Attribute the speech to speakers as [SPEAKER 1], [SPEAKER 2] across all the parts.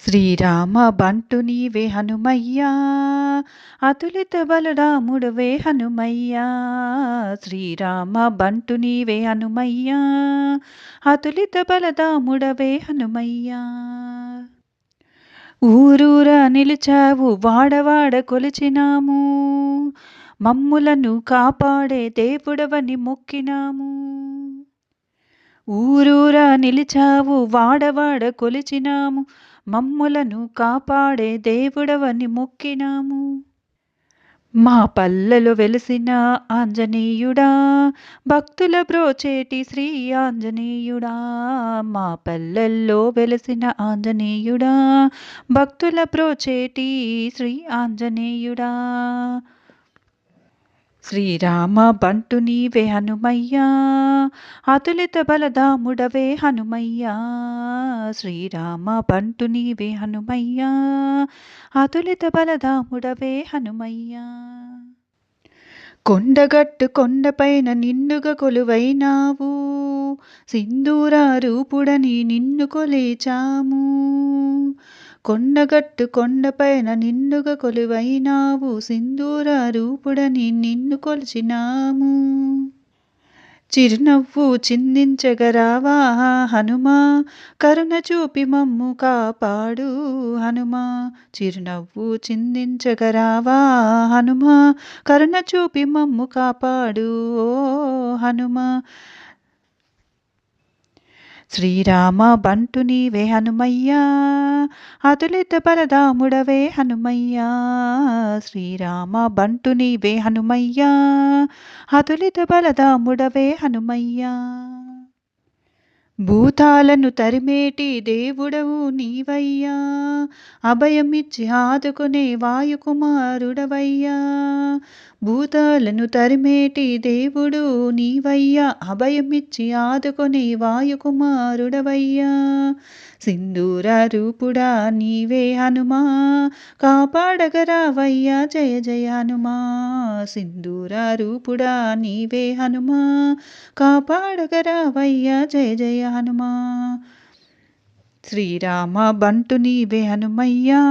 [SPEAKER 1] శ్రీరామ బంటు నీవే హనుమయ్యా, అతులిత బలరాముడవే హనుమయ్యా. శ్రీరామ బంటు నీవే హనుమయ్యా, అతులిత బలరాముడవే హనుమయ్యా. ఊరూరా నిలిచావు వాడవాడ కొలిచినాము, మమ్ములను కాపాడే దేవుడవని మొక్కినాము. ఊరూరా నిలిచావు వాడవాడ కొలిచినాము, మమ్ములను కాపాడే దేవుడవని మొక్కినాము. మా పల్లెలో వెలిసిన ఆంజనేయుడా, భక్తుల బ్రోచేటి శ్రీ ఆంజనేయుడా. మా పల్లెల్లో వెలిసిన ఆంజనేయుడా, భక్తుల బ్రోచేటి శ్రీ ఆంజనేయుడా. శ్రీరామ బంటు నీవే హనుమయ్యా, అతులిత బలధాముడవే హనుమయ్యా. శ్రీరామ బంటు నీవే హనుమయ్యా, అతులిత బలధాముడవే హనుమయ్యా. కొండగట్టు కొండపైన నిన్నుగా కొలువైనావు, సింధూర రూపుడని నిన్ను కొలిచాము. కొండగట్టు కొండపైన నిన్నుగా కొలువైనావు, సింధూర రూపుడని నిన్ను కొలిచినాము. చిరునవ్వు చిందించగరావా హనుమా, కరుణ చూపి మమ్ము కాపాడు హనుమా. చిరునవ్వు చిందించగరావా హనుమా, కరుణ చూపి మమ్ము కాపాడు ఓ హనుమా. శ్రీరామ బంటు నీవే హనుమయ్యా, అతులిత బలధాముడవే హనుమయ్యా. శ్రీరామ బంటు నీవే హనుమయ్యా, అతులిత బలధాముడవే హనుమయ్యా. భూతాలను తరిమేటి దేవుడవు నీవయ్యా, అభయమిచ్చి ఆదుకునే వాయుకుమారుడవయ్యా. భూతాలను తరిమేటి దేవుడు నీవయ్యా, అభయమిచ్చి ఆదుకునే వాయుకుమారుడవయ్యా. సింధూర రూపుడా నీవే హనుమా, కాపాడగరావయ్యా జయ జయ హనుమా. సింధూర రూపుడా నీవే హనుమా, కాపాడగరావయ్యా జయ జయ హనుమా. శ్రీరామ బంటు నీవే హనుమయ్యా,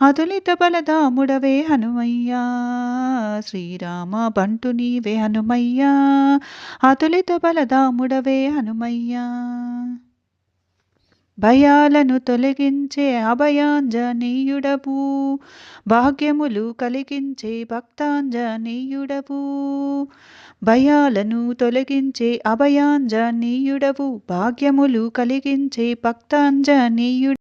[SPEAKER 1] అతులిత బలధాముడవే హనుమయ్యా. శ్రీరామ బంటు నీవే హనుమయ్యా, అతులిత బలధాముడవే హనుమయ్యా. భయాలను తొలగించే అభయాంజనేయుడవు, భాగ్యములు కలిగించే భక్తాంజనేయుడవు. భయాలను తొలగించే అభయాంజనేయుడవు, భాగ్యములు కలిగించే భక్తాంజనేయుడు.